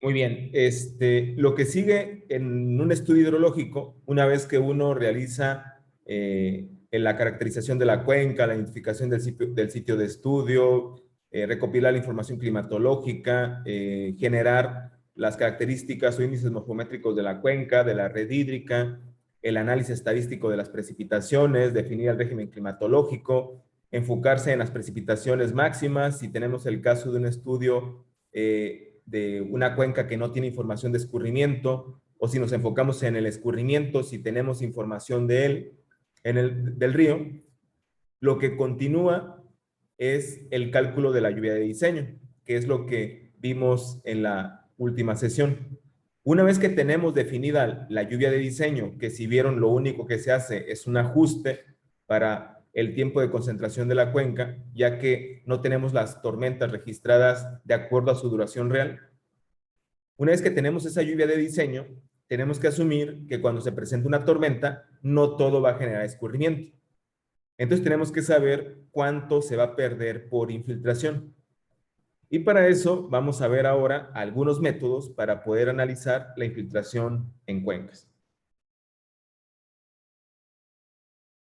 Muy bien. Lo que sigue en un estudio hidrológico, una vez que uno realiza en la caracterización de la cuenca, la identificación del sitio de estudio, recopilar la información climatológica, generar las características o índices morfométricos de la cuenca, de la red hídrica, el análisis estadístico de las precipitaciones, definir el régimen climatológico, enfocarse en las precipitaciones máximas. Si tenemos el caso de un estudio de una cuenca que no tiene información de escurrimiento, o si nos enfocamos en el escurrimiento, si tenemos información de él, del río, lo que continúa es el cálculo de la lluvia de diseño, que es lo que vimos en la última sesión. Una vez que tenemos definida la lluvia de diseño, que si vieron lo único que se hace es un ajuste para el tiempo de concentración de la cuenca, ya que no tenemos las tormentas registradas de acuerdo a su duración real. Una vez que tenemos esa lluvia de diseño, tenemos que asumir que cuando se presenta una tormenta, no todo va a generar escurrimiento. Entonces tenemos que saber cuánto se va a perder por infiltración. Y para eso vamos a ver ahora algunos métodos para poder analizar la infiltración en cuencas.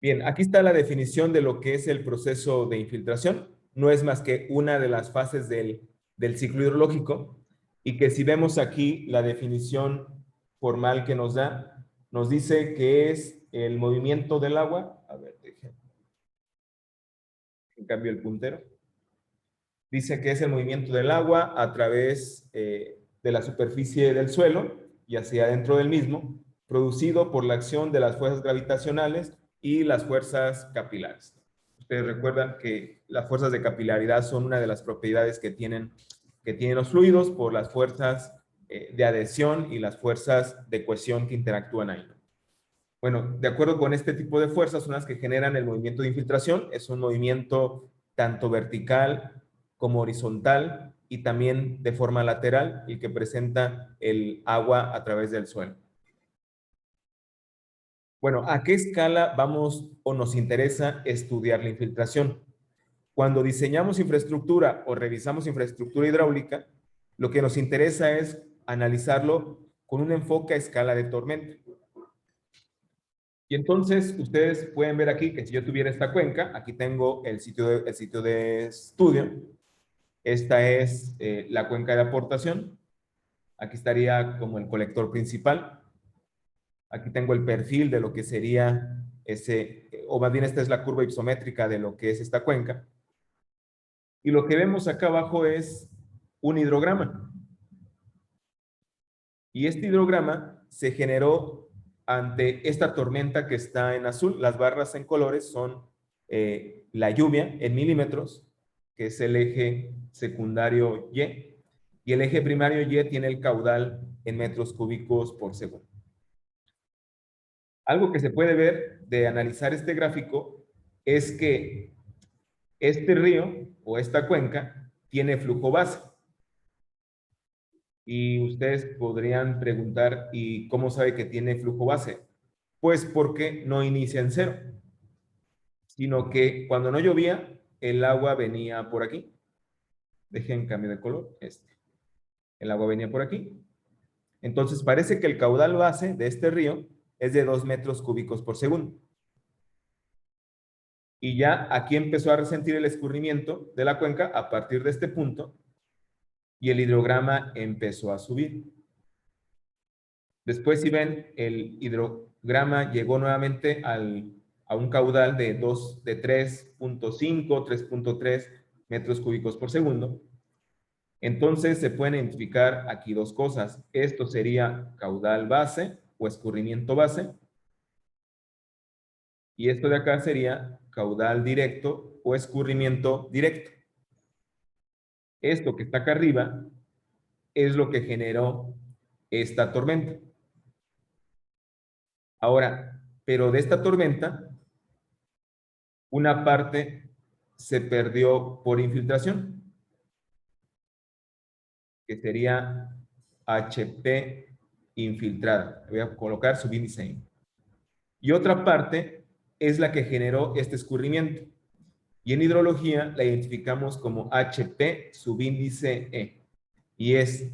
Bien, aquí está la definición de lo que es el proceso de infiltración. No es más que una de las fases del ciclo hidrológico, y que si vemos aquí la definición formal que nos da, nos dice que es el movimiento del agua. A ver, déjenme. En cambio el puntero. Dice que es el movimiento del agua a través de la superficie del suelo y hacia adentro del mismo, producido por la acción de las fuerzas gravitacionales y las fuerzas capilares. Ustedes recuerdan que las fuerzas de capilaridad son una de las propiedades que tienen los fluidos por las fuerzas de adhesión y las fuerzas de cohesión que interactúan ahí. Bueno, de acuerdo con este tipo de fuerzas, son las que generan el movimiento de infiltración. Es un movimiento tanto vertical como horizontal y también de forma lateral, el que presenta el agua a través del suelo. Bueno, ¿a qué escala vamos o nos interesa estudiar la infiltración? Cuando diseñamos infraestructura o revisamos infraestructura hidráulica, lo que nos interesa es analizarlo con un enfoque a escala de tormenta. Y entonces ustedes pueden ver aquí que si yo tuviera esta cuenca, aquí tengo el sitio de estudio. Esta es la cuenca de aportación. Aquí estaría como el colector principal. Aquí tengo el perfil de lo que sería o más bien esta es la curva isométrica de lo que es esta cuenca. Y lo que vemos acá abajo es un hidrograma. Y este hidrograma se generó ante esta tormenta que está en azul. Las barras en colores son la lluvia en milímetros, que es el eje secundario Y, y el eje primario Y tiene el caudal en metros cúbicos por segundo. Algo que se puede ver de analizar este gráfico es que este río o esta cuenca tiene flujo base. Y ustedes podrían preguntar, ¿y cómo sabe que tiene flujo base? Pues porque no inicia en cero, sino que cuando no llovía, el agua venía por aquí. Dejen cambio de color. El agua venía por aquí. Entonces parece que el caudal base de este río es de 2 metros cúbicos por segundo. Y ya aquí empezó a resentir el escurrimiento de la cuenca a partir de este punto, y el hidrograma empezó a subir. Después, si ven, el hidrograma llegó nuevamente a un caudal de 3.5, 3.3 metros cúbicos por segundo. Entonces, se pueden identificar aquí dos cosas. Esto sería caudal base o escurrimiento base. Y esto de acá sería caudal directo o escurrimiento directo. Esto que está acá arriba es lo que generó esta tormenta. Ahora, pero de esta tormenta, una parte se perdió por infiltración, que sería HP infiltrada. Voy a colocar subíndice ahí. Y otra parte es la que generó este escurrimiento. Y en hidrología la identificamos como HP subíndice E. Y es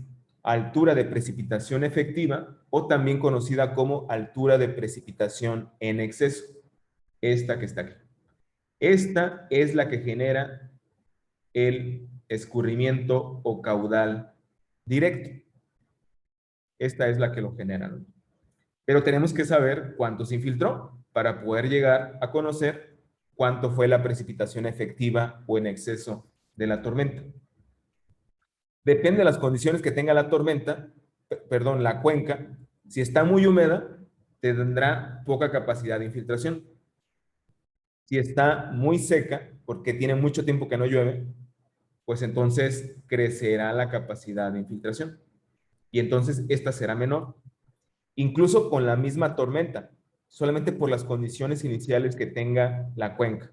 altura de precipitación efectiva o también conocida como altura de precipitación en exceso. Esta que está aquí. Esta es la que genera el escurrimiento o caudal directo. Esta es la que lo genera, ¿no? Pero tenemos que saber cuánto se infiltró para poder llegar a conocer cuánto fue la precipitación efectiva o en exceso de la tormenta. Depende de las condiciones que tenga la tormenta, perdón, la cuenca. Si está muy húmeda, tendrá poca capacidad de infiltración. Si está muy seca, porque tiene mucho tiempo que no llueve, pues entonces crecerá la capacidad de infiltración. Y entonces esta será menor. Incluso con la misma tormenta, solamente por las condiciones iniciales que tenga la cuenca.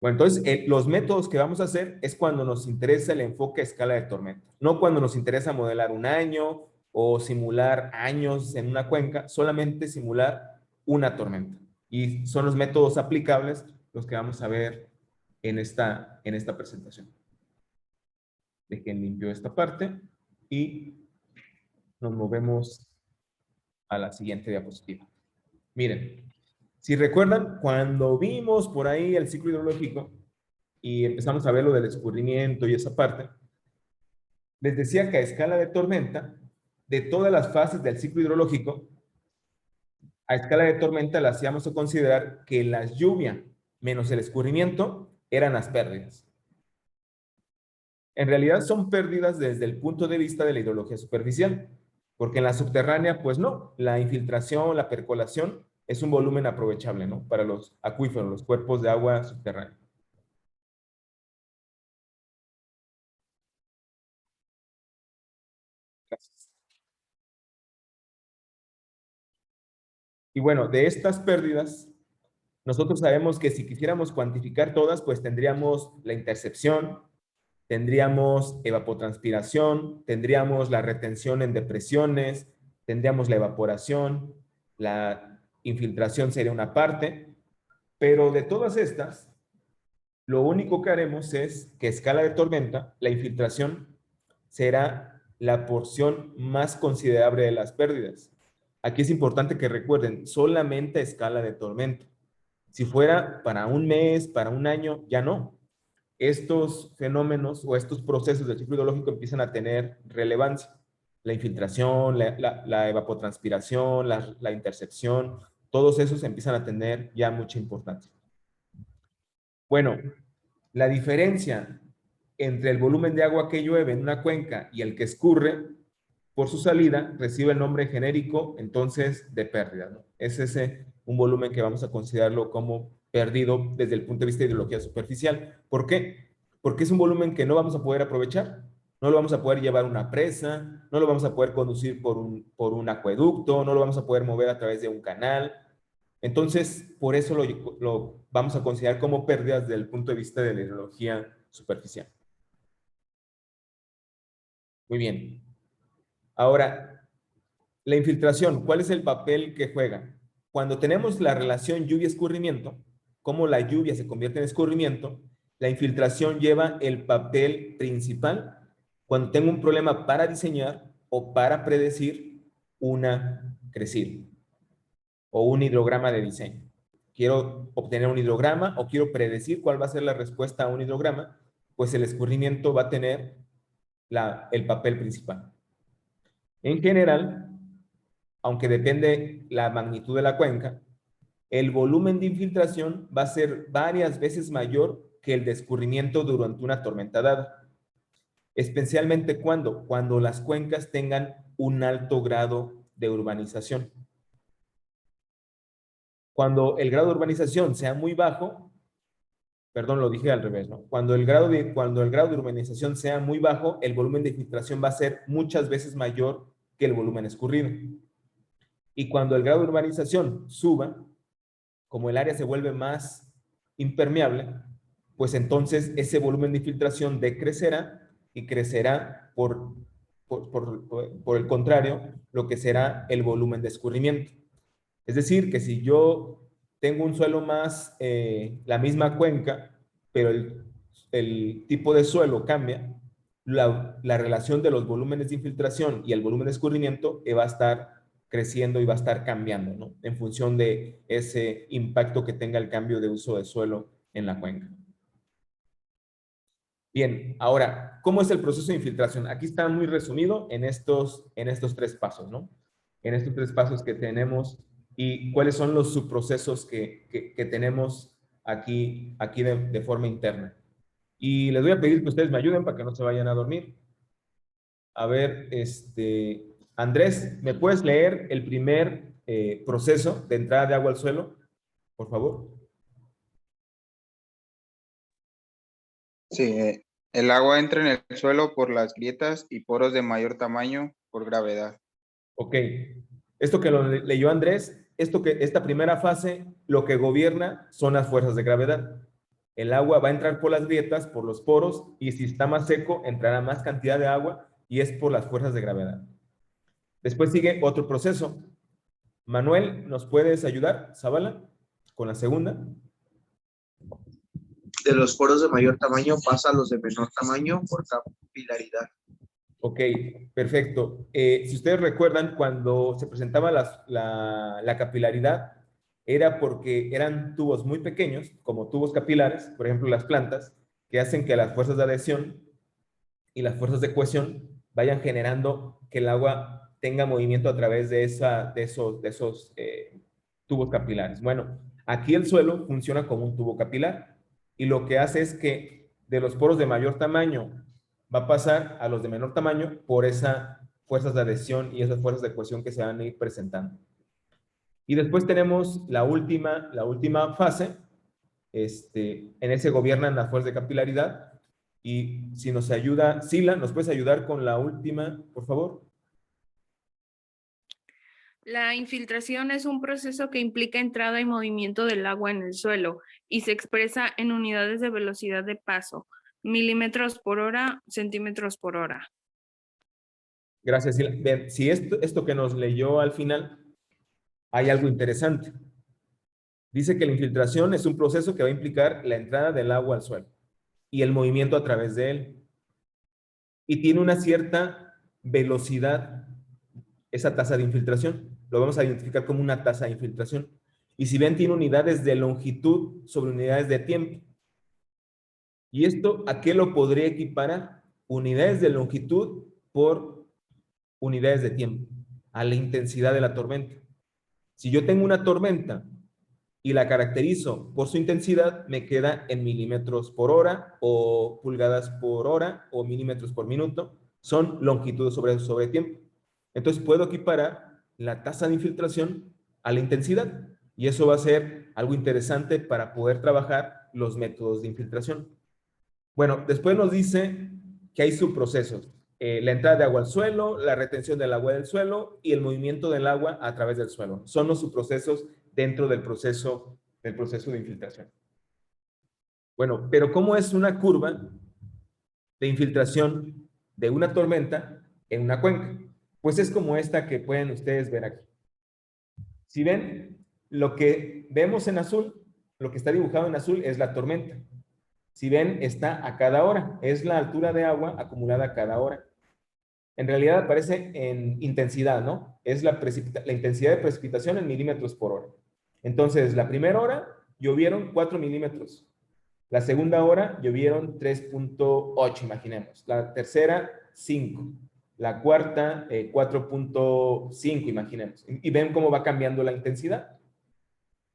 Bueno, entonces los métodos que vamos a hacer es cuando nos interesa el enfoque a escala de tormenta, no cuando nos interesa modelar un año o simular años en una cuenca, solamente simular una tormenta. Y son los métodos aplicables los que vamos a ver en esta presentación. Dejen limpio esta parte y nos movemos a la siguiente diapositiva. Miren, si recuerdan, cuando vimos por ahí el ciclo hidrológico y empezamos a ver lo del escurrimiento y esa parte, les decía que a escala de tormenta, de todas las fases del ciclo hidrológico, a escala de tormenta la hacíamos a considerar que la lluvia menos el escurrimiento eran las pérdidas. En realidad son pérdidas desde el punto de vista de la hidrología superficial, porque en la subterránea, pues no, la infiltración, la percolación es un volumen aprovechable, ¿no? Para los acuíferos, los cuerpos de agua subterránea. Gracias. Y bueno, de estas pérdidas, nosotros sabemos que si quisiéramos cuantificar todas, pues tendríamos la intercepción, tendríamos evapotranspiración, tendríamos la retención en depresiones, tendríamos la evaporación, la infiltración sería una parte, pero de todas estas, lo único que haremos es que a escala de tormenta, la infiltración será la porción más considerable de las pérdidas. Aquí es importante que recuerden, solamente a escala de tormenta. Si fuera para un mes, para un año, ya no. Estos fenómenos o estos procesos del ciclo hidrológico empiezan a tener relevancia. La infiltración, la evapotranspiración, la intercepción, todos esos empiezan a tener ya mucha importancia. Bueno, la diferencia entre el volumen de agua que llueve en una cuenca y el que escurre por su salida recibe el nombre genérico entonces de pérdida, ¿no? Es ese un volumen que vamos a considerarlo como perdido desde el punto de vista de hidrología superficial. ¿Por qué? Porque es un volumen que no vamos a poder aprovechar. No lo vamos a poder llevar a una presa, no lo vamos a poder conducir por un acueducto, no lo vamos a poder mover a través de un canal. Entonces, por eso lo vamos a considerar como pérdidas desde el punto de vista de la hidrología superficial. Muy bien. Ahora, la infiltración, ¿cuál es el papel que juega? Cuando tenemos la relación lluvia-escurrimiento, cómo la lluvia se convierte en escurrimiento, la infiltración lleva el papel principal cuando tengo un problema para diseñar o para predecir una crecida o un hidrograma de diseño. Quiero obtener un hidrograma o quiero predecir cuál va a ser la respuesta a un hidrograma, pues el escurrimiento va a tener el papel principal. En general, aunque depende la magnitud de la cuenca, el volumen de infiltración va a ser varias veces mayor que el de escurrimiento durante una tormenta dada. Especialmente cuando las cuencas tengan un alto grado de urbanización. Cuando el grado de urbanización sea muy bajo, perdón, lo dije al revés, ¿no? Cuando el grado de urbanización sea muy bajo, el volumen de infiltración va a ser muchas veces mayor que el volumen escurrido. Y cuando el grado de urbanización suba, como el área se vuelve más impermeable, pues entonces ese volumen de infiltración decrecerá y crecerá por el contrario, lo que será el volumen de escurrimiento. Es decir, que si yo tengo un suelo más, la misma cuenca, pero el tipo de suelo cambia, la relación de los volúmenes de infiltración y el volumen de escurrimiento va a estar creciendo y va a estar cambiando, ¿no? En función de ese impacto que tenga el cambio de uso de suelo en la cuenca. Bien, ahora, ¿cómo es el proceso de infiltración? Aquí está muy resumido en estos 3 pasos, ¿no? En estos 3 pasos que tenemos y cuáles son los subprocesos que tenemos aquí de forma interna. Y les voy a pedir que ustedes me ayuden para que no se vayan a dormir. A ver, Andrés, ¿me puedes leer el primer proceso de entrada de agua al suelo, por favor? Sí, el agua entra en el suelo por las grietas y poros de mayor tamaño por gravedad. Ok. Esto que lo leyó Andrés, esta primera fase, lo que gobierna son las fuerzas de gravedad. El agua va a entrar por las grietas, por los poros, y si está más seco, entrará más cantidad de agua, y es por las fuerzas de gravedad. Después sigue otro proceso. Manuel, ¿nos puedes ayudar, Zavala, con la segunda? De los poros de mayor tamaño pasa a los de menor tamaño por capilaridad. Ok, perfecto. Si ustedes recuerdan, cuando se presentaba la capilaridad, era porque eran tubos muy pequeños, como tubos capilares, por ejemplo, las plantas, que hacen que las fuerzas de adhesión y las fuerzas de cohesión vayan generando que el agua tenga movimiento a través de esos tubos capilares. Bueno, aquí el suelo funciona como un tubo capilar y lo que hace es que de los poros de mayor tamaño va a pasar a los de menor tamaño por esas fuerzas de adhesión y esas fuerzas de cohesión que se van a ir presentando. Y después tenemos la última fase, en ese gobiernan las fuerzas de capilaridad. Y si nos ayuda, Sila, ¿nos puedes ayudar con la última, por favor? La infiltración es un proceso que implica entrada y movimiento del agua en el suelo y se expresa en unidades de velocidad de paso, milímetros por hora, centímetros por hora. Gracias, Sila. Bien, si esto que nos leyó al final, hay algo interesante. Dice que la infiltración es un proceso que va a implicar la entrada del agua al suelo y el movimiento a través de él. Y tiene una cierta velocidad esa tasa de infiltración. Lo vamos a identificar como una tasa de infiltración. Y si ven, tiene unidades de longitud sobre unidades de tiempo. ¿Y esto a qué lo podría equiparar? Unidades de longitud por unidades de tiempo, a la intensidad de la tormenta. Si yo tengo una tormenta y la caracterizo por su intensidad, me queda en milímetros por hora o pulgadas por hora o milímetros por minuto. Son longitudes sobre tiempo. Entonces puedo equiparar la tasa de infiltración a la intensidad y eso va a ser algo interesante para poder trabajar los métodos de infiltración. Bueno, después nos dice que hay subprocesos. La entrada de agua al suelo, la retención del agua del suelo y el movimiento del agua a través del suelo. Son los subprocesos dentro del proceso de infiltración. Bueno, pero ¿cómo es una curva de infiltración de una tormenta en una cuenca? Pues es como esta que pueden ustedes ver aquí. Si ven, lo que vemos en azul, lo que está dibujado en azul es la tormenta. Si ven, está a cada hora. Es la altura de agua acumulada a cada hora. En realidad aparece en intensidad, ¿no? Es la intensidad de precipitación en milímetros por hora. Entonces, la primera hora llovieron 4 milímetros. La segunda hora llovieron 3.8, imaginemos. La tercera, 5. La cuarta, 4.5, imaginemos. Y ven cómo va cambiando la intensidad.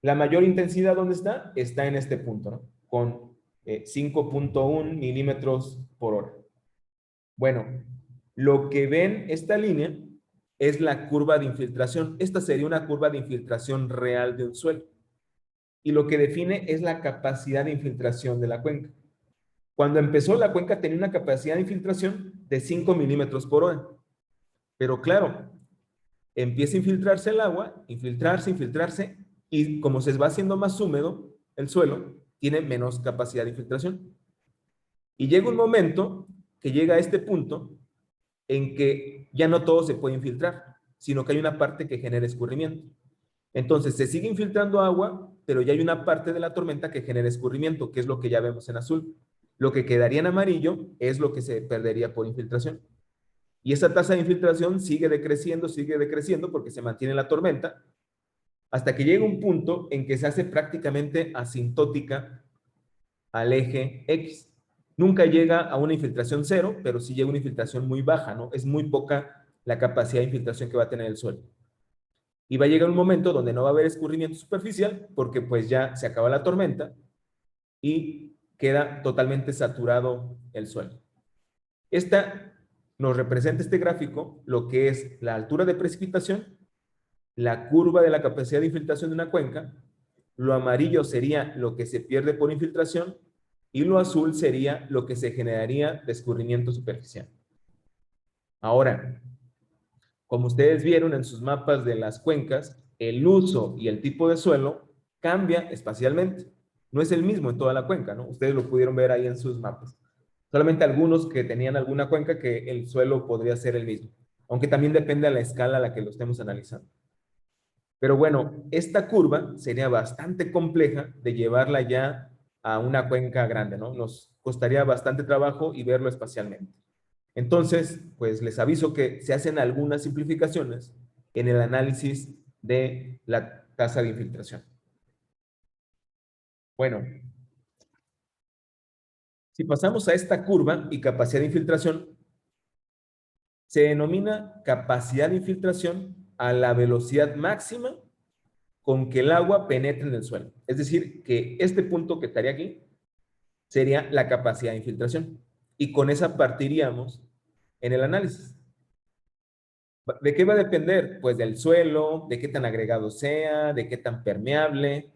La mayor intensidad, ¿dónde está? Está en este punto, ¿no? Con 5.1 milímetros por hora. Bueno, lo que ven esta línea es la curva de infiltración. Esta sería una curva de infiltración real de un suelo. Y lo que define es la capacidad de infiltración de la cuenca. Cuando empezó, la cuenca tenía una capacidad de infiltración de 5 milímetros por hora. Pero claro, empieza a infiltrarse el agua, infiltrarse, y como se va haciendo más húmedo el suelo, tiene menos capacidad de infiltración. Y llega un momento que llega a este punto en que ya no todo se puede infiltrar, sino que hay una parte que genera escurrimiento. Entonces se sigue infiltrando agua, pero ya hay una parte de la tormenta que genera escurrimiento, que es lo que ya vemos en azul. Lo que quedaría en amarillo es lo que se perdería por infiltración. Y esa tasa de infiltración sigue decreciendo porque se mantiene la tormenta, hasta que llega un punto en que se hace prácticamente asintótica al eje X. Nunca llega a una infiltración cero, pero sí llega a una infiltración muy baja, ¿no? Es muy poca la capacidad de infiltración que va a tener el suelo. Y va a llegar un momento donde no va a haber escurrimiento superficial porque pues ya se acaba la tormenta y queda totalmente saturado el suelo. Esta nos representa este gráfico lo que es la altura de precipitación, la curva de la capacidad de infiltración de una cuenca, lo amarillo sería lo que se pierde por infiltración y lo azul sería lo que se generaría de escurrimiento superficial. Ahora, como ustedes vieron en sus mapas de las cuencas, el uso y el tipo de suelo cambia espacialmente. No es el mismo en toda la cuenca, ¿no? Ustedes lo pudieron ver ahí en sus mapas. Solamente algunos que tenían alguna cuenca que el suelo podría ser el mismo, aunque también depende de la escala a la que lo estemos analizando. Pero bueno, esta curva sería bastante compleja de llevarla ya a una cuenca grande, ¿no? Nos costaría bastante trabajo y verlo espacialmente. Entonces, pues les aviso que se hacen algunas simplificaciones en el análisis de la tasa de infiltración. Bueno, si pasamos a esta curva y capacidad de infiltración, se denomina capacidad de infiltración a la velocidad máxima con que el agua penetre en el suelo. Es decir, que este punto que estaría aquí sería la capacidad de infiltración. Y con esa partiríamos en el análisis. ¿De qué va a depender? Pues del suelo, de qué tan agregado sea, de qué tan permeable.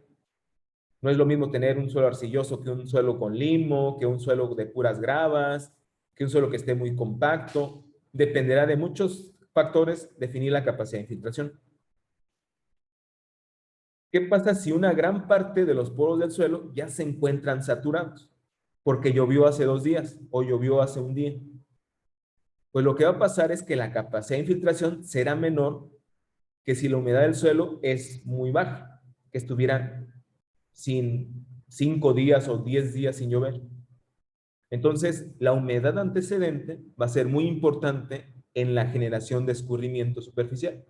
No es lo mismo tener un suelo arcilloso que un suelo con limo, que un suelo de puras gravas, que un suelo que esté muy compacto. Dependerá de muchos factores definir la capacidad de infiltración. ¿Qué pasa si una gran parte de los poros del suelo ya se encuentran saturados? Porque llovió hace 2 días o llovió hace un día. Pues lo que va a pasar es que la capacidad de infiltración será menor que si la humedad del suelo es muy baja, que estuviera sin 5 días o 10 días sin llover. Entonces, la humedad antecedente va a ser muy importante en la generación de escurrimiento superficial.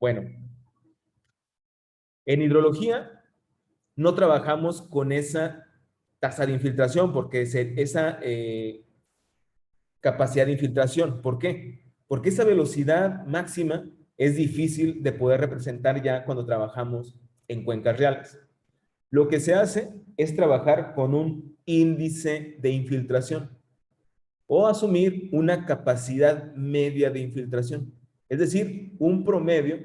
Bueno, en hidrología no trabajamos con esa tasa de infiltración porque esa capacidad de infiltración. ¿Por qué? Porque esa velocidad máxima es difícil de poder representar ya cuando trabajamos en cuencas reales. Lo que se hace es trabajar con un índice de infiltración o asumir una capacidad media de infiltración, es decir, un promedio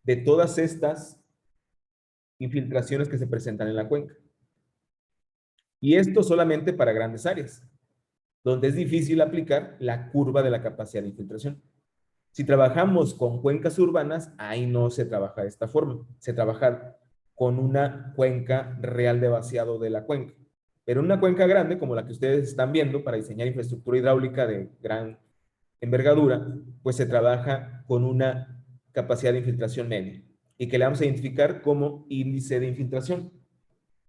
de todas estas infiltraciones que se presentan en la cuenca. Y esto solamente para grandes áreas, donde es difícil aplicar la curva de la capacidad de infiltración. Si trabajamos con cuencas urbanas, ahí no se trabaja de esta forma. Se trabaja con una cuenca real de vaciado de la cuenca. Pero una cuenca grande, como la que ustedes están viendo, para diseñar infraestructura hidráulica de gran envergadura, pues se trabaja con una capacidad de infiltración media y que le vamos a identificar como índice de infiltración.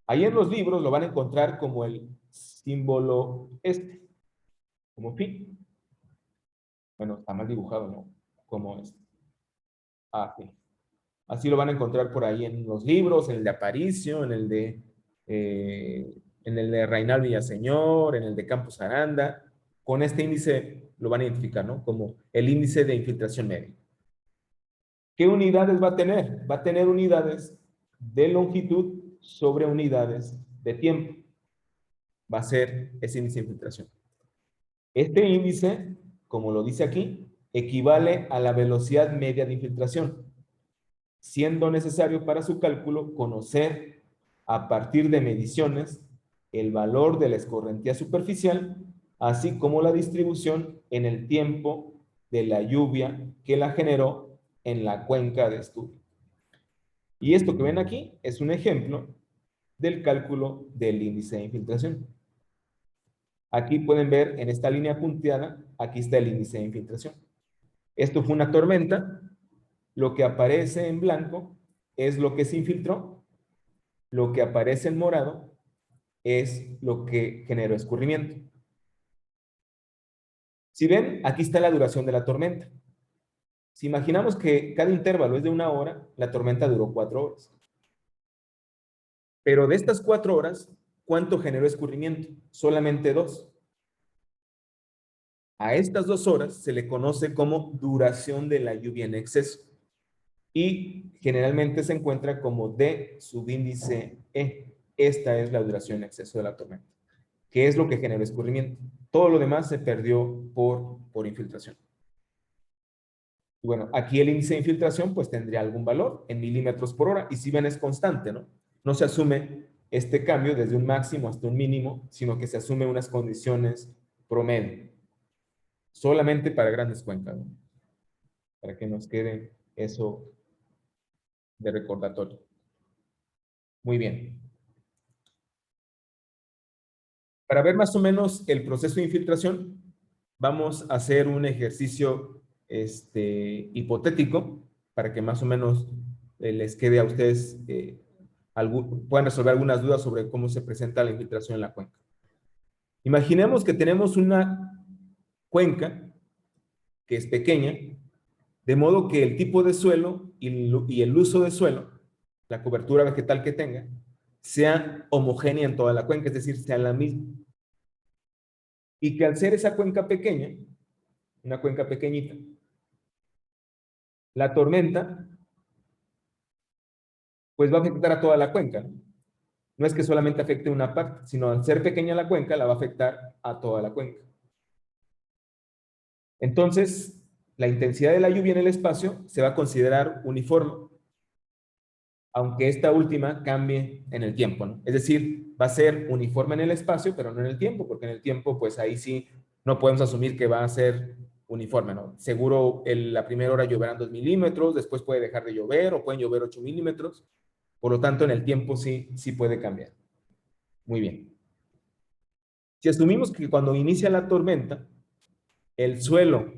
Ahí en los libros lo van a encontrar como el símbolo este, como phi. Bueno, está mal dibujado, ¿no? Como este. Ah, sí. Así lo van a encontrar por ahí en los libros, en el de Aparicio, en el de Reinaldo Villaseñor, en el de Campos Aranda. Con este índice lo van a identificar, ¿no? Como el índice de infiltración media. ¿Qué unidades va a tener? Va a tener unidades de longitud sobre unidades de tiempo. Va a ser ese índice de infiltración. Este índice, como lo dice aquí, equivale a la velocidad media de infiltración, siendo necesario para su cálculo conocer a partir de mediciones el valor de la escorrentía superficial, así como la distribución en el tiempo de la lluvia que la generó en la cuenca de estudio. Y esto que ven aquí es un ejemplo del cálculo del índice de infiltración. Aquí pueden ver en esta línea punteada, aquí está el índice de infiltración. Esto fue una tormenta. Lo que aparece en blanco es lo que se infiltró Lo que aparece en morado es lo que generó escurrimiento. Si ven, aquí está la duración de la tormenta. Si imaginamos que cada intervalo es de 1 hora, la tormenta duró 4 horas. Pero de estas 4 horas, ¿cuánto generó escurrimiento? Solamente 2. A estas 2 horas se le conoce como duración de la lluvia en exceso. Y generalmente se encuentra como D subíndice E. Esta es la duración en exceso de la tormenta, que es lo que generó escurrimiento. Todo lo demás se perdió por infiltración. Y bueno, aquí el índice de infiltración pues tendría algún valor en milímetros por hora, y si ven es constante, ¿no? No se asume este cambio desde un máximo hasta un mínimo, sino que se asume unas condiciones promedio, solamente para grandes cuencas, ¿no? Para que nos quede eso de recordatorio. Muy bien. Para ver más o menos el proceso de infiltración, vamos a hacer un ejercicio hipotético para que más o menos les quede a ustedes, puedan resolver algunas dudas sobre cómo se presenta la infiltración en la cuenca. Imaginemos que tenemos una cuenca que es pequeña, de modo que el tipo de suelo y el uso de suelo, la cobertura vegetal que tenga, sea homogénea en toda la cuenca, es decir, sea la misma. Y que al ser esa cuenca pequeña, una cuenca pequeñita, la tormenta pues va a afectar a toda la cuenca, ¿no? No es que solamente afecte una parte, sino al ser pequeña la cuenca, la va a afectar a toda la cuenca. Entonces, la intensidad de la lluvia en el espacio se va a considerar uniforme, aunque esta última cambie en el tiempo, ¿no? Es decir, va a ser uniforme en el espacio, pero no en el tiempo, porque en el tiempo, pues ahí sí no podemos asumir que va a ser uniforme, ¿no? Seguro la primera hora lloverán 2 milímetros, después puede dejar de llover o pueden llover 8 milímetros. Por lo tanto, en el tiempo sí puede cambiar. Muy bien. Si asumimos que cuando inicia la tormenta, el suelo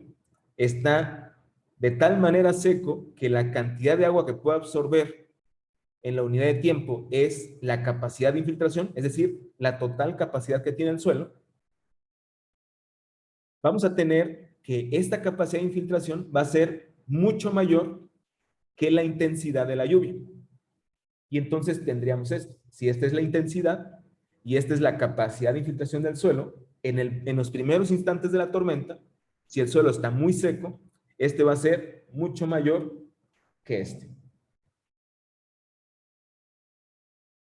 está de tal manera seco que la cantidad de agua que puede absorber en la unidad de tiempo es la capacidad de infiltración, es decir, la total capacidad que tiene el suelo, vamos a tener que esta capacidad de infiltración va a ser mucho mayor que la intensidad de la lluvia. Y entonces tendríamos esto. Si esta es la intensidad y esta es la capacidad de infiltración del suelo, en los primeros instantes de la tormenta, si el suelo está muy seco, este va a ser mucho mayor que este.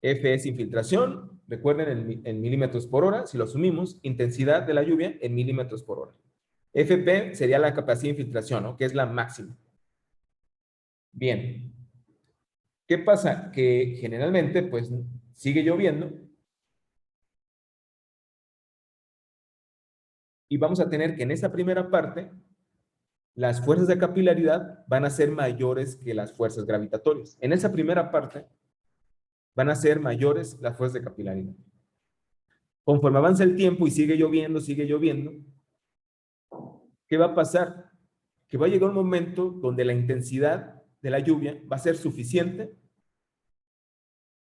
F es infiltración, recuerden en milímetros por hora, si lo asumimos, intensidad de la lluvia en milímetros por hora. FP sería la capacidad de infiltración, ¿no? Que es la máxima. Bien. ¿Qué pasa? Que generalmente, pues, sigue lloviendo y vamos a tener que en esa primera parte, las fuerzas de capilaridad van a ser mayores que las fuerzas gravitatorias. En esa primera parte, van a ser mayores las fuerzas de capilaridad. Conforme avanza el tiempo y sigue lloviendo, ¿qué va a pasar? Que va a llegar un momento donde la intensidad de la lluvia va a ser suficiente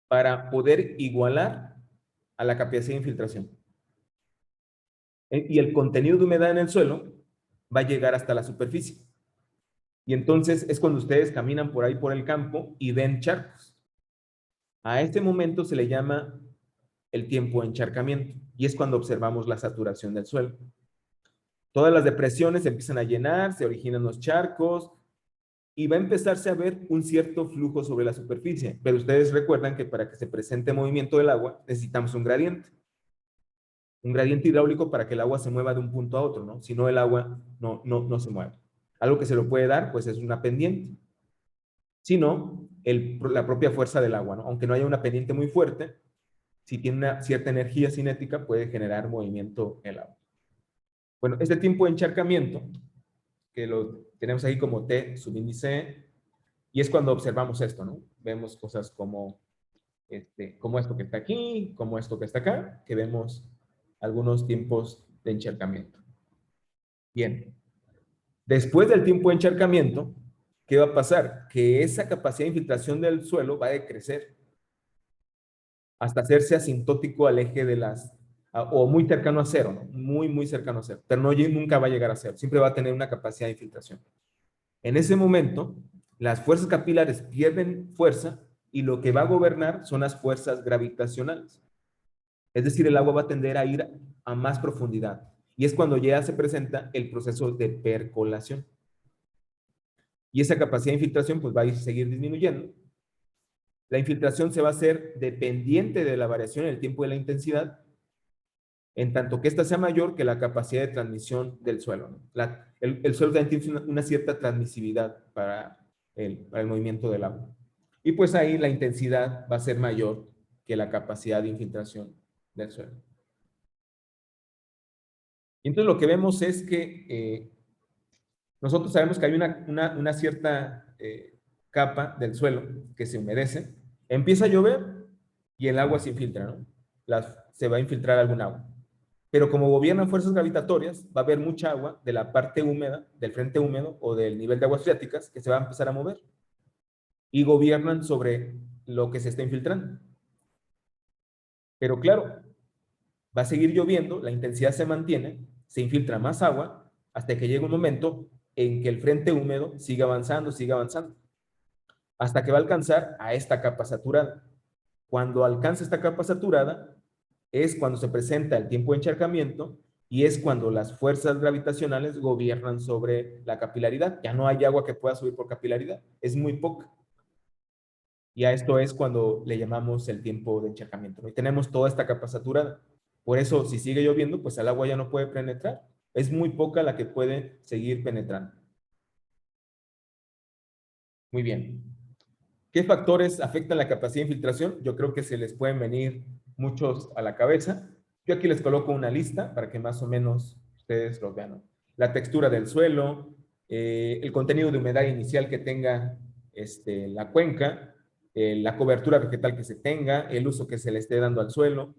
para poder igualar a la capacidad de infiltración. Y el contenido de humedad en el suelo va a llegar hasta la superficie. Y entonces es cuando ustedes caminan por ahí por el campo y ven charcos. A este momento se le llama el tiempo de encharcamiento y es cuando observamos la saturación del suelo. Todas las depresiones se empiezan a llenar, se originan los charcos y va a empezarse a ver un cierto flujo sobre la superficie. Pero ustedes recuerdan que para que se presente movimiento del agua necesitamos un gradiente. Un gradiente hidráulico para que el agua se mueva de un punto a otro, ¿no? Si no, el agua no se mueve. Algo que se lo puede dar, pues es una pendiente. Si no, la propia fuerza del agua, ¿no? Aunque no haya una pendiente muy fuerte, si tiene una cierta energía cinética, puede generar movimiento en el agua. Bueno, este tiempo de encharcamiento, que lo tenemos ahí como T subíndice E, y es cuando observamos esto, ¿no? Vemos cosas como esto que está aquí, como esto que está acá, que vemos algunos tiempos de encharcamiento. Bien. Después del tiempo de encharcamiento, ¿qué va a pasar? Que esa capacidad de infiltración del suelo va a decrecer. hasta hacerse asintótico al eje de o muy cercano a cero, ¿no? Muy, muy cercano a cero, pero nunca va a llegar a cero, siempre va a tener una capacidad de infiltración. En ese momento, las fuerzas capilares pierden fuerza y lo que va a gobernar son las fuerzas gravitacionales. Es decir, el agua va a tender a ir a más profundidad. Y es cuando ya se presenta el proceso de percolación. Y esa capacidad de infiltración pues va a seguir disminuyendo. La infiltración se va a hacer dependiente de la variación en el tiempo y la intensidad, en tanto que esta sea mayor que la capacidad de transmisión del suelo, ¿no? El suelo también tiene una cierta transmisividad para el movimiento del agua. Y pues ahí la intensidad va a ser mayor que la capacidad de infiltración del suelo. Y entonces lo que vemos es que nosotros sabemos que hay una cierta capa del suelo que se humedece, empieza a llover y el agua se infiltra, ¿no? Se va a infiltrar algún agua. Pero como gobiernan fuerzas gravitatorias, va a haber mucha agua de la parte húmeda, del frente húmedo o del nivel de aguas freáticas que se va a empezar a mover y gobiernan sobre lo que se está infiltrando. Pero claro, va a seguir lloviendo, la intensidad se mantiene, se infiltra más agua hasta que llega un momento en que el frente húmedo sigue avanzando, hasta que va a alcanzar a esta capa saturada. Cuando alcanza esta capa saturada, es cuando se presenta el tiempo de encharcamiento y es cuando las fuerzas gravitacionales gobiernan sobre la capilaridad. Ya no hay agua que pueda subir por capilaridad, es muy poca. Y a esto es cuando le llamamos el tiempo de encharcamiento, ¿no? Y tenemos toda esta capa saturada. Por eso, si sigue lloviendo, pues el agua ya no puede penetrar. Es muy poca la que puede seguir penetrando. Muy bien. ¿Qué factores afectan la capacidad de infiltración? Yo creo que se les pueden venir muchos a la cabeza. Yo aquí les coloco una lista para que más o menos ustedes lo vean, ¿no? La textura del suelo, el contenido de humedad inicial que tenga la cuenca, la cobertura vegetal que se tenga, el uso que se le esté dando al suelo,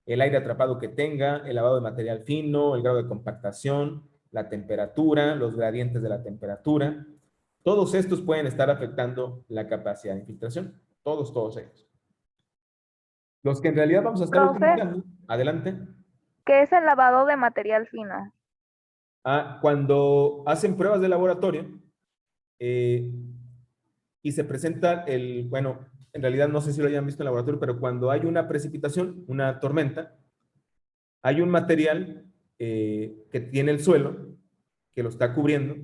el aire atrapado que tenga, el lavado de material fino, el grado de compactación, la temperatura, los gradientes de la temperatura. Todos estos pueden estar afectando la capacidad de infiltración. Todos ellos. Los que en realidad vamos a estar utilizando, adelante. ¿Qué es el lavado de material fino? Cuando hacen pruebas de laboratorio y se presenta bueno, en realidad no sé si lo hayan visto en laboratorio, pero cuando hay una precipitación, una tormenta, hay un material que tiene el suelo, que lo está cubriendo,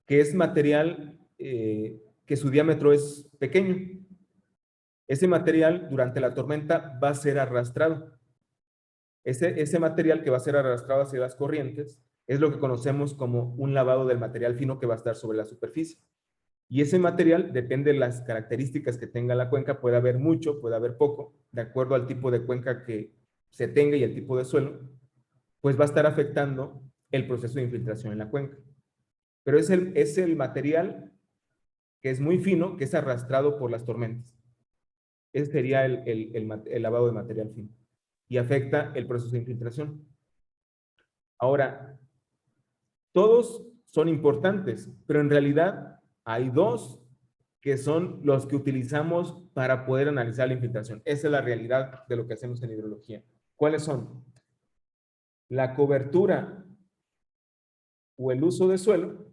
que es material que su diámetro es pequeño. Ese material durante la tormenta va a ser arrastrado. Ese material que va a ser arrastrado hacia las corrientes es lo que conocemos como un lavado del material fino que va a estar sobre la superficie. Y ese material, depende de las características que tenga la cuenca, puede haber mucho, puede haber poco, de acuerdo al tipo de cuenca que se tenga y el tipo de suelo, pues va a estar afectando el proceso de infiltración en la cuenca. Pero es el material que es muy fino, que es arrastrado por las tormentas. Ese sería el lavado de material fino. Y afecta el proceso de infiltración. Ahora, todos son importantes, pero en realidad hay dos que son los que utilizamos para poder analizar la infiltración. Esa es la realidad de lo que hacemos en hidrología. ¿Cuáles son? La cobertura o el uso de suelo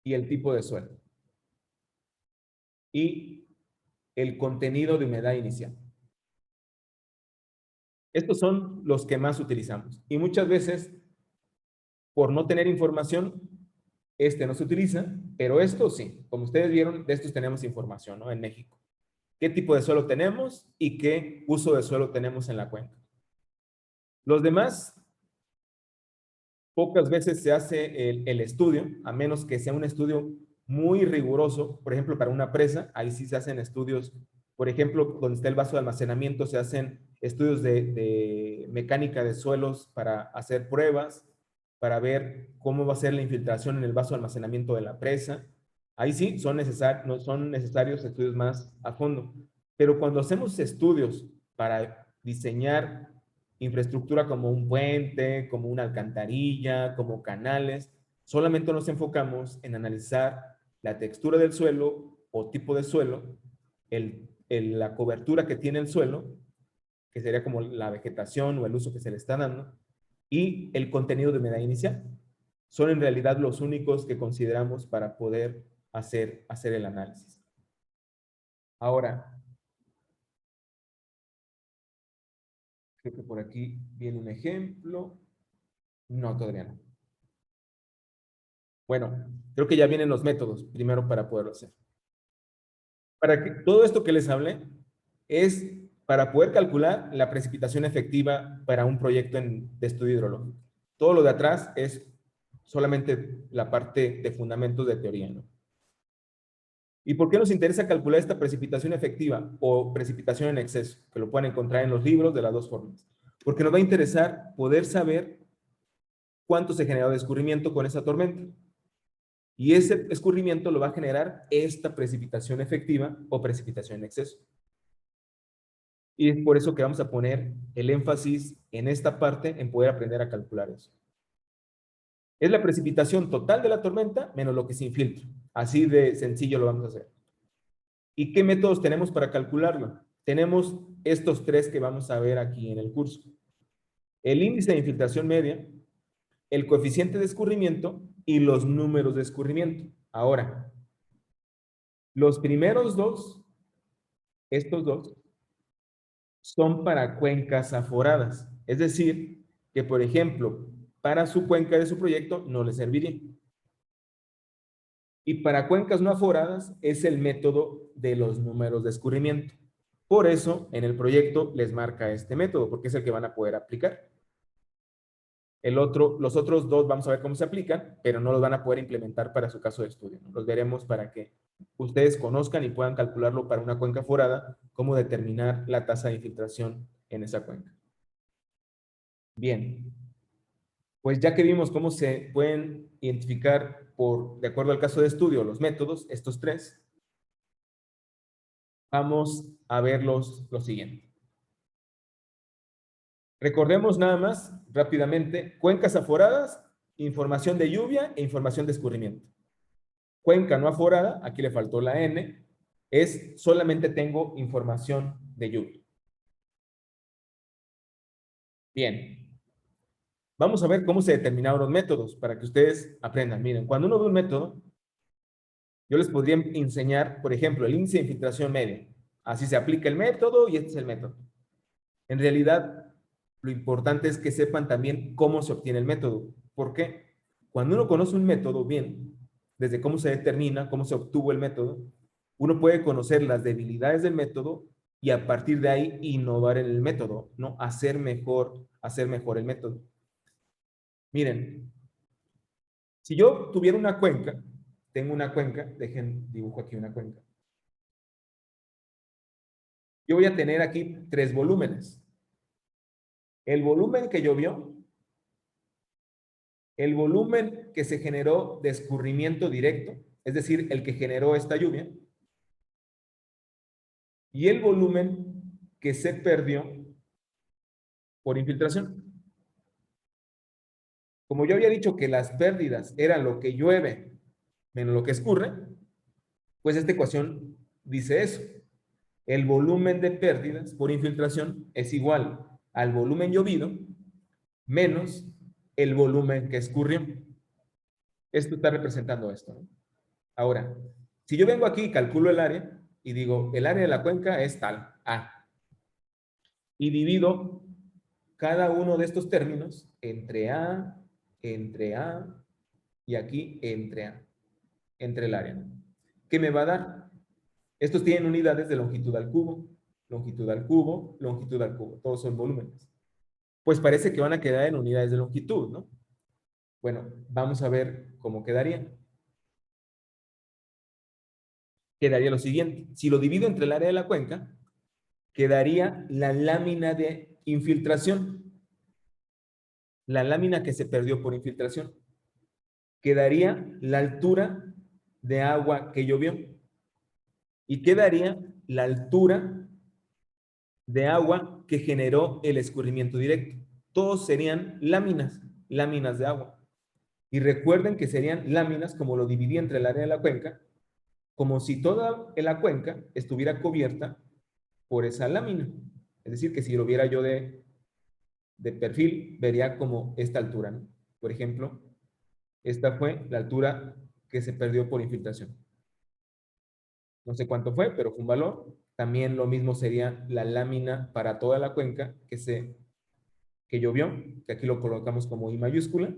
y el tipo de suelo. Y el contenido de humedad inicial. Estos son los que más utilizamos. Y muchas veces, por no tener información, no se utiliza, pero esto sí. Como ustedes vieron, de estos tenemos información, ¿no? En México. ¿Qué tipo de suelo tenemos y qué uso de suelo tenemos en la cuenca? Los demás, pocas veces se hace el estudio, a menos que sea un estudio muy riguroso. Por ejemplo, para una presa, ahí sí se hacen estudios. Por ejemplo, donde está el vaso de almacenamiento, se hacen estudios de mecánica de suelos para hacer pruebas, para ver cómo va a ser la infiltración en el vaso de almacenamiento de la presa. Ahí sí son necesarios estudios más a fondo. Pero cuando hacemos estudios para diseñar infraestructura como un puente, como una alcantarilla, como canales, solamente nos enfocamos en analizar la textura del suelo o tipo de suelo, la cobertura que tiene el suelo, que sería como la vegetación o el uso que se le está dando, y el contenido de humedad inicial. Son en realidad los únicos que consideramos para poder hacer el análisis. Ahora, creo que por aquí viene un ejemplo. No, todavía no. Bueno, creo que ya vienen los métodos primero para poderlo hacer. Para que todo esto que les hablé es para poder calcular la precipitación efectiva para un proyecto de estudio hidrológico. Todo lo de atrás es solamente la parte de fundamentos de teoría, ¿no? ¿Y por qué nos interesa calcular esta precipitación efectiva o precipitación en exceso? Que lo pueden encontrar en los libros de las dos formas. Porque nos va a interesar poder saber cuánto se generó de escurrimiento con esa tormenta. Y ese escurrimiento lo va a generar esta precipitación efectiva o precipitación en exceso. Y es por eso que vamos a poner el énfasis en esta parte, en poder aprender a calcular eso. Es la precipitación total de la tormenta menos lo que se infiltra. Así de sencillo lo vamos a hacer. ¿Y qué métodos tenemos para calcularlo? Tenemos estos tres que vamos a ver aquí en el curso. El índice de infiltración media, el coeficiente de escurrimiento y los números de escurrimiento. Ahora, los primeros dos, estos dos, son para cuencas aforadas. Es decir, que por ejemplo, para su cuenca de su proyecto no le serviría. Y para cuencas no aforadas es el método de los números de escurrimiento. Por eso, en el proyecto les marca este método, porque es el que van a poder aplicar. Los otros dos vamos a ver cómo se aplican, pero no los van a poder implementar para su caso de estudio, ¿no? Los veremos para que ustedes conozcan y puedan calcularlo para una cuenca aforada, cómo determinar la tasa de infiltración en esa cuenca. Bien. Pues ya que vimos cómo se pueden identificar de acuerdo al caso de estudio, los métodos, estos tres, vamos a ver lo siguiente. Recordemos nada más, rápidamente, cuencas aforadas, información de lluvia e información de escurrimiento. Cuenca no aforada, aquí le faltó la N, es solamente tengo información de lluvia. Bien. Vamos a ver cómo se determinaron los métodos para que ustedes aprendan. Miren, cuando uno ve un método, yo les podría enseñar, por ejemplo, el índice de infiltración media. Así se aplica el método y este es el método. En realidad, lo importante es que sepan también cómo se obtiene el método. ¿Por qué? Cuando uno conoce un método bien, desde cómo se determina, cómo se obtuvo el método, uno puede conocer las debilidades del método y a partir de ahí innovar en el método, ¿no? Hacer mejor el método. Miren, si yo tuviera una cuenca, tengo una cuenca, dibujo aquí una cuenca. Yo voy a tener aquí tres volúmenes. El volumen que llovió, el volumen que se generó de escurrimiento directo, es decir, el que generó esta lluvia, y el volumen que se perdió por infiltración. Como yo había dicho que las pérdidas eran lo que llueve menos lo que escurre, pues esta ecuación dice eso. El volumen de pérdidas por infiltración es igual al volumen llovido menos el volumen que escurrió. Esto está representando esto, ¿no? Ahora, si yo vengo aquí y calculo el área y digo, el área de la cuenca es tal, A, y divido cada uno de estos términos entre A y aquí entre A, entre el área, ¿no? ¿Qué me va a dar? Estos tienen unidades de longitud al cubo, longitud al cubo, longitud al cubo. Todos son volúmenes. Pues parece que van a quedar en unidades de longitud, ¿no? Bueno, vamos a ver cómo quedaría. Quedaría lo siguiente. Si lo divido entre el área de la cuenca, quedaría la lámina de infiltración. La lámina que se perdió por infiltración. Quedaría la altura de agua que llovió. Y quedaría la altura de agua que generó el escurrimiento directo. Todos serían láminas de agua. Y recuerden que serían láminas como lo dividí entre el área de la cuenca, como si toda la cuenca estuviera cubierta por esa lámina. Es decir, que si lo viera yo de perfil, vería como esta altura, ¿no? Por ejemplo, esta fue la altura que se perdió por infiltración. No sé cuánto fue, pero fue un valor. También lo mismo sería la lámina para toda la cuenca que llovió, que aquí lo colocamos como I mayúscula,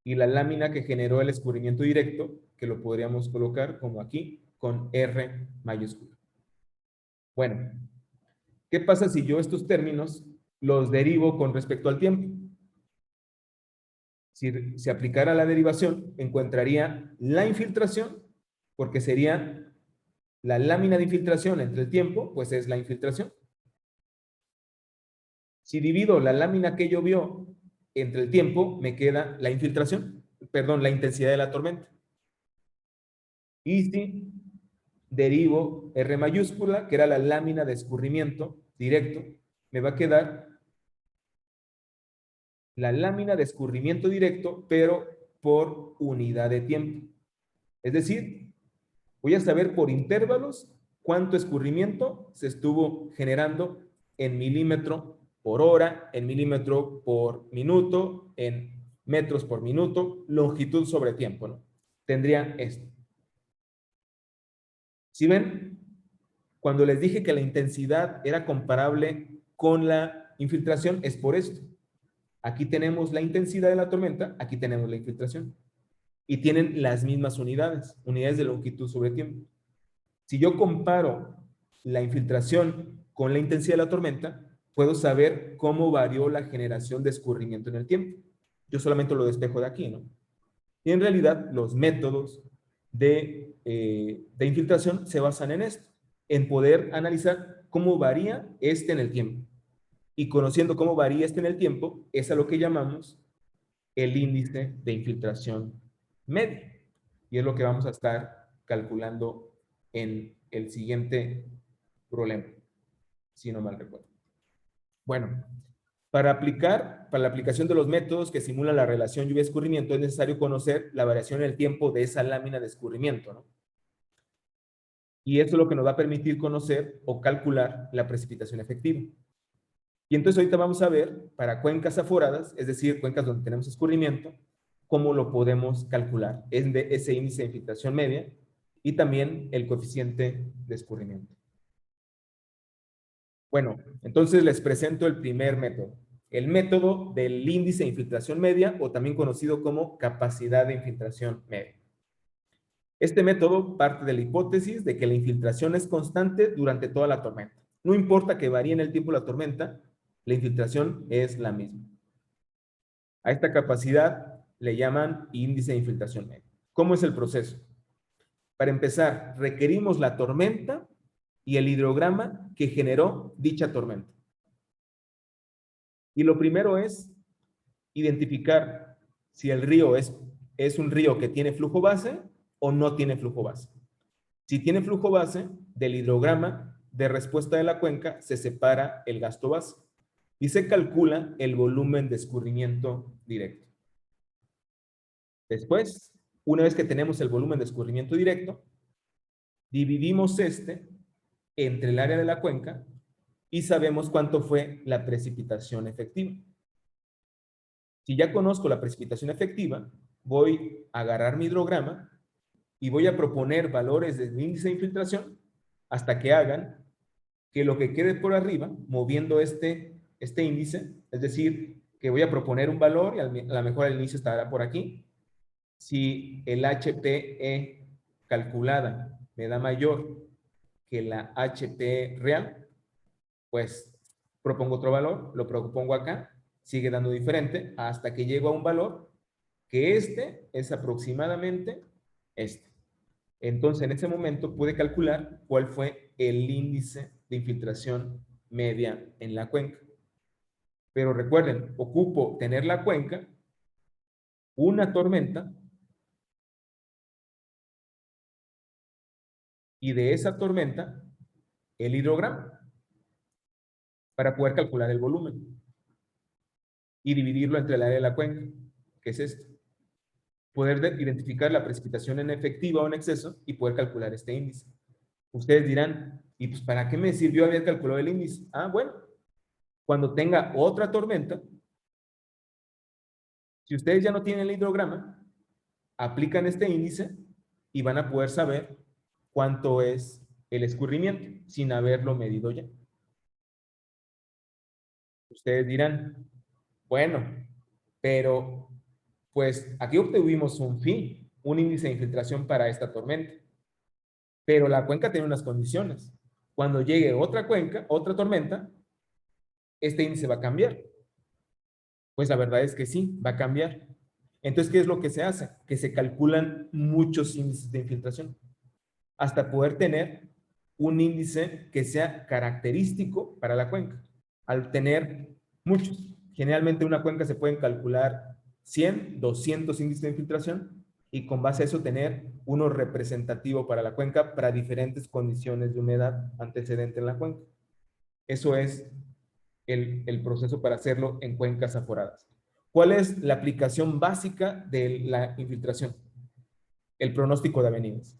y la lámina que generó el escurrimiento directo, que lo podríamos colocar como aquí, con R mayúscula. Bueno, ¿qué pasa si yo estos términos los derivo con respecto al tiempo? Si se aplicara la derivación, encontraría la infiltración, porque sería la lámina de infiltración entre el tiempo, pues es la infiltración. Si divido la lámina que llovió entre el tiempo, me queda la infiltración, perdón, la intensidad de la tormenta. Y si derivo R mayúscula, que era la lámina de escurrimiento directo, me va a quedar la lámina de escurrimiento directo, pero por unidad de tiempo. Es decir, voy a saber por intervalos cuánto escurrimiento se estuvo generando en milímetro por hora, en milímetro por minuto, en metros por minuto, longitud sobre tiempo, ¿no? Tendría esto. ¿Sí ven? Cuando les dije que la intensidad era comparable con la infiltración, es por esto. Aquí tenemos la intensidad de la tormenta, aquí tenemos la infiltración. Y tienen las mismas unidades, unidades de longitud sobre tiempo. Si yo comparo la infiltración con la intensidad de la tormenta, puedo saber cómo varió la generación de escurrimiento en el tiempo. Yo solamente lo despejo de aquí, ¿no? Y en realidad los métodos de infiltración se basan en esto, en poder analizar cómo varía este en el tiempo. Y conociendo cómo varía este en el tiempo, es a lo que llamamos el índice de infiltración medio. Y es lo que vamos a estar calculando en el siguiente problema, si no mal recuerdo. Bueno, para la aplicación de los métodos que simulan la relación lluvia-escurrimiento, es necesario conocer la variación en el tiempo de esa lámina de escurrimiento, ¿no? Y esto es lo que nos va a permitir conocer o calcular la precipitación efectiva. Y entonces ahorita vamos a ver, para cuencas aforadas, es decir, cuencas donde tenemos escurrimiento, cómo lo podemos calcular. Es de ese índice de infiltración media y también el coeficiente de escurrimiento. Bueno, entonces les presento el primer método. El método del índice de infiltración media, o también conocido como capacidad de infiltración media. Este método parte de la hipótesis de que la infiltración es constante durante toda la tormenta. No importa que varíe en el tiempo la tormenta, la infiltración es la misma. A esta capacidad le llaman índice de infiltración media. ¿Cómo es el proceso? Para empezar, requerimos la tormenta y el hidrograma que generó dicha tormenta. Y lo primero es identificar si el río es un río que tiene flujo base o no tiene flujo base. Si tiene flujo base, del hidrograma de respuesta de la cuenca se separa el gasto base y se calcula el volumen de escurrimiento directo. Después, una vez que tenemos el volumen de escurrimiento directo, dividimos este entre el área de la cuenca y sabemos cuánto fue la precipitación efectiva. Si ya conozco la precipitación efectiva, voy a agarrar mi hidrograma y voy a proponer valores del índice de infiltración hasta que hagan que lo que quede por arriba, moviendo este índice, es decir, que voy a proponer un valor y a lo mejor el inicio estará por aquí. Si el HPE calculada me da mayor que la HPE real, pues propongo otro valor, lo propongo acá, sigue dando diferente hasta que llego a un valor que este es aproximadamente este. Entonces, en ese momento pude calcular cuál fue el índice de infiltración media en la cuenca. Pero recuerden, ocupo tener la cuenca, una tormenta, y de esa tormenta, el hidrograma, para poder calcular el volumen y dividirlo entre el área de la cuenca, que es esto. Poder identificar la precipitación en efectiva o en exceso y poder calcular este índice. Ustedes dirán, ¿y pues para qué me sirvió haber calculado el índice? Ah, bueno, cuando tenga otra tormenta, si ustedes ya no tienen el hidrograma, aplican este índice y van a poder saber cuánto es el escurrimiento sin haberlo medido ya. Ustedes dirán, bueno, pero pues aquí obtuvimos un fin, un índice de infiltración para esta tormenta, pero la cuenca tiene unas condiciones. Cuando llegue otra cuenca, otra tormenta, este índice va a cambiar. Pues la verdad es que sí, va a cambiar. Entonces, ¿qué es lo que se hace? Que se calculan muchos índices de infiltración hasta poder tener un índice que sea característico para la cuenca. Al tener muchos, generalmente una cuenca se pueden calcular 100, 200 índices de infiltración y con base a eso tener uno representativo para la cuenca para diferentes condiciones de humedad antecedente en la cuenca. Eso es el proceso para hacerlo en cuencas aforadas. ¿Cuál es la aplicación básica de la infiltración? El pronóstico de avenidas.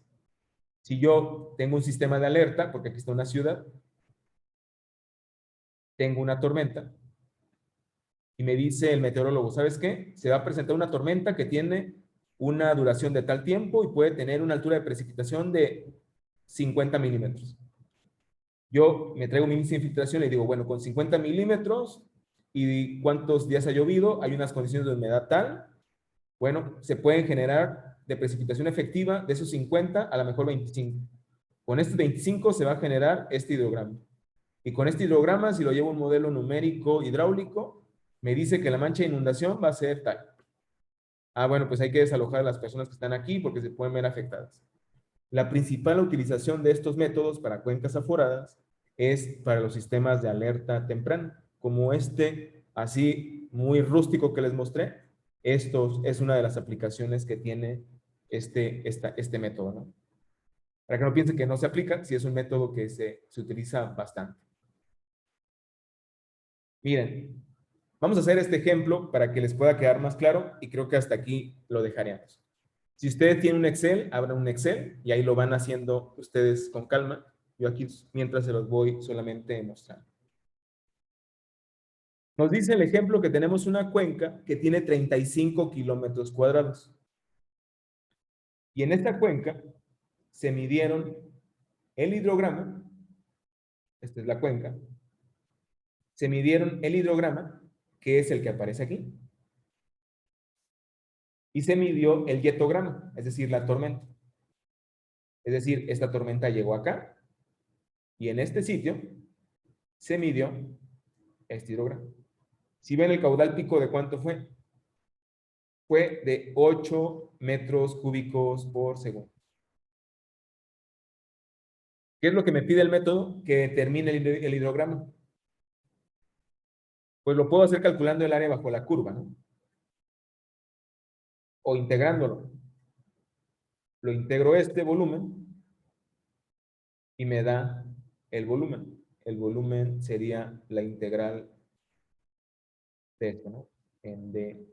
Si yo tengo un sistema de alerta, porque aquí está una ciudad, tengo una tormenta, y me dice el meteorólogo, ¿sabes qué? Se va a presentar una tormenta que tiene una duración de tal tiempo y puede tener una altura de precipitación de 50 milímetros. Yo me traigo mi índice de infiltración y digo, bueno, con 50 milímetros y cuántos días ha llovido, hay unas condiciones de humedad tal, bueno, se pueden generar de precipitación efectiva de esos 50 a lo mejor 25. Con estos 25 se va a generar este hidrograma. Y con este hidrograma, si lo llevo a un modelo numérico hidráulico, me dice que la mancha de inundación va a ser tal. Ah, bueno, pues hay que desalojar a las personas que están aquí porque se pueden ver afectadas. La principal utilización de estos métodos para cuencas aforadas es para los sistemas de alerta temprana, como este, así muy rústico que les mostré. Esto es una de las aplicaciones que tiene este método, ¿no? Para que no piensen que no se aplica, si es un método que se utiliza bastante. Miren, vamos a hacer este ejemplo para que les pueda quedar más claro y creo que hasta aquí lo dejaríamos. Si ustedes tienen un Excel, abran un Excel y ahí lo van haciendo ustedes con calma. Yo aquí mientras se los voy solamente mostrando. Nos dice el ejemplo que tenemos una cuenca que tiene 35 kilómetros cuadrados. Y en esta cuenca se midieron el hidrograma, esta es la cuenca, se midieron el hidrograma, que es el que aparece aquí, y se midió el yetograma, es decir, la tormenta. Es decir, esta tormenta llegó acá, y en este sitio se midió este hidrograma. Si ven el caudal pico, ¿de cuánto fue? Fue de 8 metros cúbicos por segundo. ¿Qué es lo que me pide el método? Que determine el hidrograma. Pues lo puedo hacer calculando el área bajo la curva, ¿no? O integrándolo. Lo integro este volumen y me da el volumen. El volumen sería la integral de esto, ¿no? En D.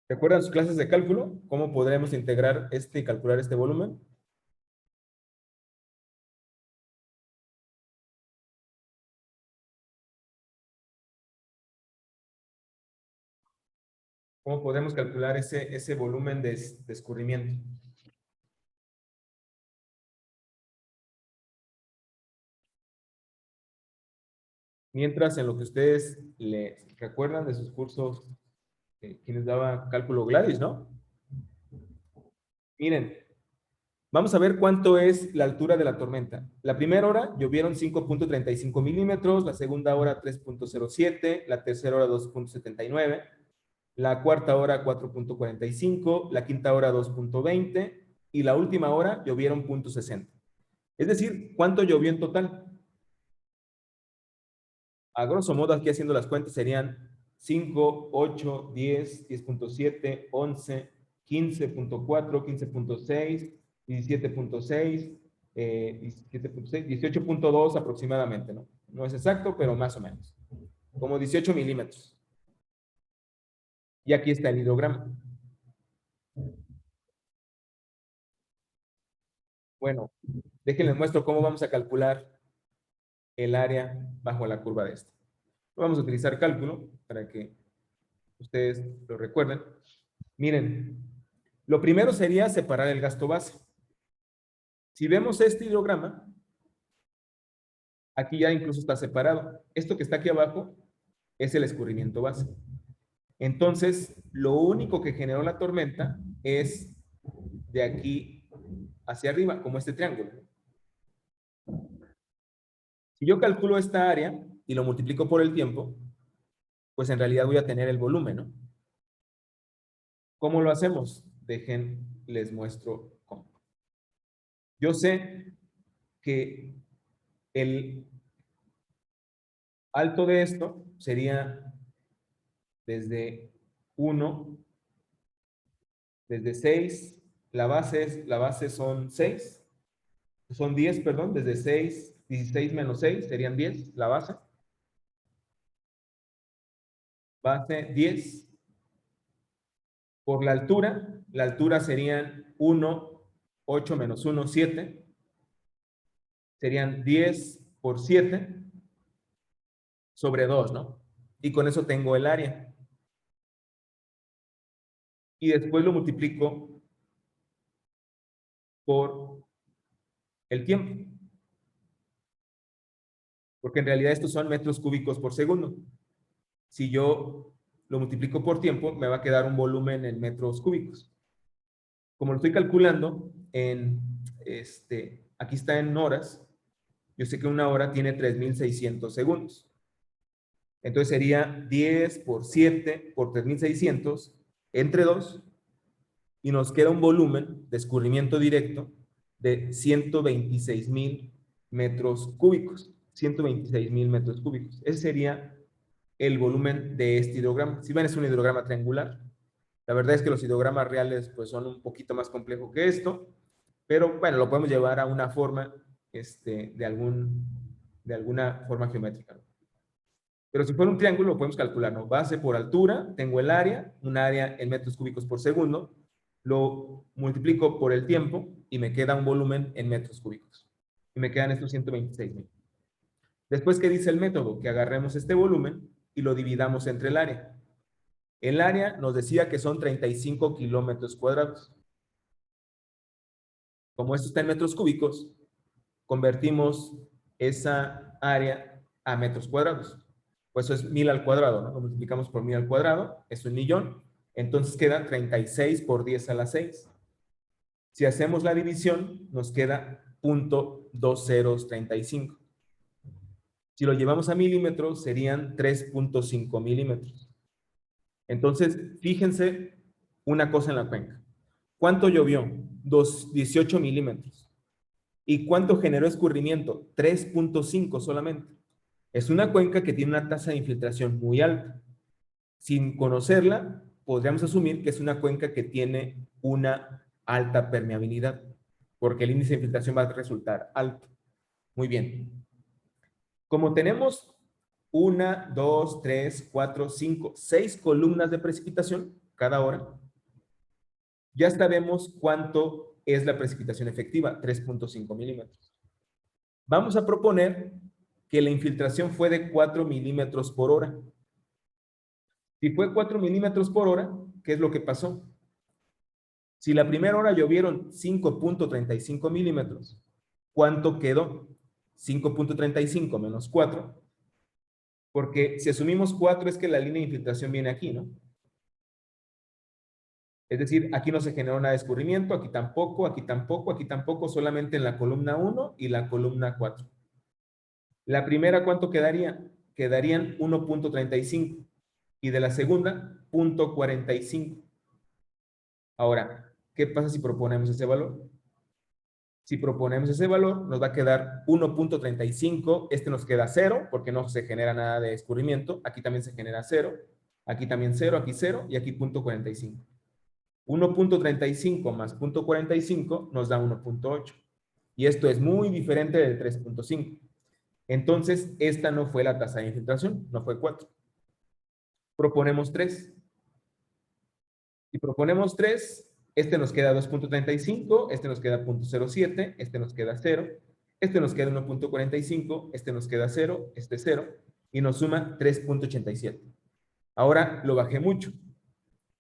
¿Recuerdan sus clases de cálculo? ¿Cómo podremos integrar este y calcular este volumen? ¿Cómo podemos calcular ese volumen de escurrimiento? Mientras, en lo que ustedes les recuerdan de sus cursos, quienes daba cálculo Gladys, ¿no? Miren, vamos a ver cuánto es la altura de la tormenta. La primera hora llovieron 5.35 milímetros, la segunda hora 3.07, la tercera hora 2.79, la cuarta hora 4.45, la quinta hora 2.20 y la última hora llovieron 0.60. Es decir, ¿cuánto llovió en total? A grosso modo, aquí haciendo las cuentas serían 5, 8, 10, 10.7, 11, 15.4, 15.6, 17.6, 17.6, 18.2 aproximadamente, ¿no? No es exacto, pero más o menos. Como 18 milímetros. Y aquí está el hidrograma. Bueno, déjenles muestro cómo vamos a calcular el área bajo la curva de esta. Vamos a utilizar cálculo para que ustedes lo recuerden. Miren, lo primero sería separar el gasto base. Si vemos este hidrograma, aquí ya incluso está separado. Esto que está aquí abajo es el escurrimiento base. Entonces, lo único que generó la tormenta es de aquí hacia arriba, como este triángulo. Si yo calculo esta área y lo multiplico por el tiempo, pues en realidad voy a tener el volumen, ¿no? ¿Cómo lo hacemos? Dejen, les muestro cómo. Yo sé que el alto de esto sería desde 1, desde 6, la base son 6, son 10, perdón, desde 6, 16 menos 6 serían 10, la base. Base 10. Por la altura serían 1, 8 menos 1, 7. Serían 10 por 7 sobre 2, ¿no? Y con eso tengo el área. Y después lo multiplico por el tiempo. Porque en realidad estos son metros cúbicos por segundo. Si yo lo multiplico por tiempo, me va a quedar un volumen en metros cúbicos. Como lo estoy calculando en, aquí está en horas, yo sé que una hora tiene 3.600 segundos. Entonces sería 10 por 7 por 3.600 entre 2 y nos queda un volumen de escurrimiento directo de 126.000 metros cúbicos. 126.000 metros cúbicos. Ese sería el volumen de este hidrograma. Si ven, es un hidrograma triangular. La verdad es que los hidrogramas reales pues son un poquito más complejos que esto, pero bueno, lo podemos llevar a una forma de alguna forma geométrica, ¿no? Pero si fuera un triángulo, lo podemos calcular, ¿no? Base por altura, tengo el área, un área en metros cúbicos por segundo, lo multiplico por el tiempo y me queda un volumen en metros cúbicos. Y me quedan estos 126.000. Después, ¿qué dice el método? Que agarremos este volumen y lo dividamos entre el área. El área nos decía que son 35 kilómetros cuadrados. Como esto está en metros cúbicos, convertimos esa área a metros cuadrados. Pues eso es 1000 al cuadrado, ¿no? Lo multiplicamos por 1000 al cuadrado, es 1.000.000. Entonces queda 36 por 10 a la 6. Si hacemos la división, nos queda 0.2035. Si lo llevamos a milímetros, serían 3.5 milímetros. Entonces, fíjense una cosa en la cuenca. ¿Cuánto llovió? 18 milímetros. ¿Y cuánto generó escurrimiento? 3.5 solamente. Es una cuenca que tiene una tasa de infiltración muy alta. Sin conocerla, podríamos asumir que es una cuenca que tiene una alta permeabilidad, porque el índice de infiltración va a resultar alto. Muy bien. Como tenemos 1, 2, 3, 4, 5, 6 columnas de precipitación cada hora, ya sabemos cuánto es la precipitación efectiva, 3.5 milímetros. Vamos a proponer que la infiltración fue de 4 milímetros por hora. Si fue 4 milímetros por hora, ¿qué es lo que pasó? Si la primera hora llovieron 5.35 milímetros, ¿cuánto quedó? 5.35 menos 4. Porque si asumimos 4 es que la línea de infiltración viene aquí, ¿no? Es decir, aquí no se generó nada de escurrimiento, aquí tampoco, aquí tampoco, aquí tampoco, solamente en la columna 1 y la columna 4. La primera, ¿cuánto quedaría? Quedarían 1.35 y de la segunda, 0.45. Ahora, ¿qué pasa si proponemos ese valor? Si proponemos ese valor, nos va a quedar 1.35, este nos queda 0, porque no se genera nada de escurrimiento, aquí también se genera 0, aquí también 0, aquí 0 y aquí 0.45. 1.35 más 0.45 nos da 1.8. Y esto es muy diferente del 3.5. Entonces, esta no fue la tasa de infiltración, no fue 4. Proponemos 3. Si proponemos 3, este nos queda 2.35, este nos queda 0.07, este nos queda 0, este nos queda 1.45, este nos queda 0, este 0, y nos suma 3.87. Ahora lo bajé mucho,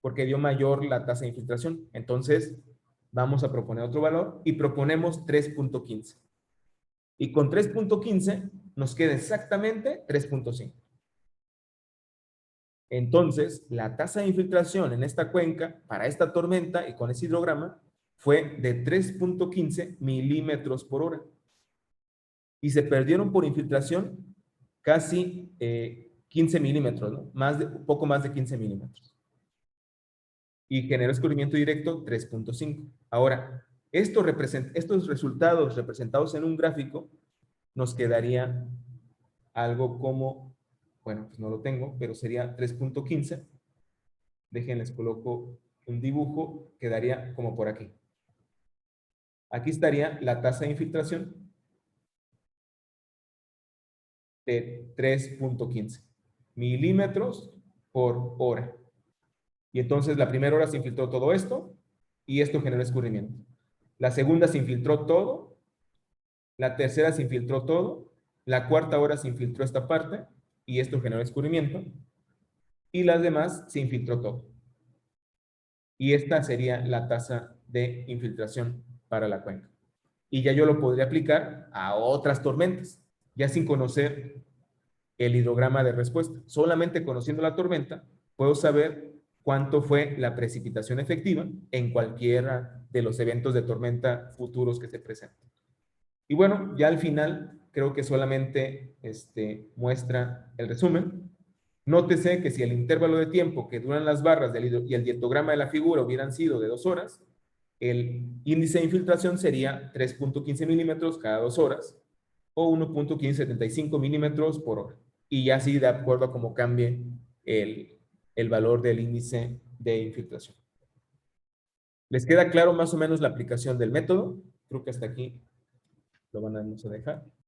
porque dio mayor la tasa de infiltración. Entonces, vamos a proponer otro valor y proponemos 3.15. Y con 3.15 nos queda exactamente 3.5. Entonces, la tasa de infiltración en esta cuenca, para esta tormenta y con ese hidrograma, fue de 3.15 milímetros por hora. Y se perdieron por infiltración casi 15 milímetros, ¿no? Poco más de 15 milímetros. Y generó escurrimiento directo 3.5. Ahora, estos resultados representados en un gráfico nos quedaría algo como, bueno, pues no lo tengo, pero sería 3.15. Déjenles coloco un dibujo, quedaría como por aquí. Aquí estaría la tasa de infiltración de 3.15 milímetros por hora. Y entonces la primera hora se infiltró todo esto y esto generó escurrimiento. La segunda se infiltró todo, la tercera se infiltró todo, la cuarta hora se infiltró esta parte y esto generó escurrimiento y las demás se infiltró todo. Y esta sería la tasa de infiltración para la cuenca. Y ya yo lo podría aplicar a otras tormentas, ya sin conocer el hidrograma de respuesta. Solamente conociendo la tormenta, puedo saber cuánto fue la precipitación efectiva en cualquiera de los eventos de tormenta futuros que se presenten. Y bueno, ya al final creo que solamente muestra el resumen. Nótese que si el intervalo de tiempo que duran las barras y el diagrama de la figura hubieran sido de 2 horas, el índice de infiltración sería 3.15 milímetros cada 2 horas o 1.1575 milímetros por hora. Y ya así de acuerdo a cómo cambie el valor del índice de infiltración. ¿Les queda claro más o menos la aplicación del método? Creo que hasta aquí lo vamos a dejar.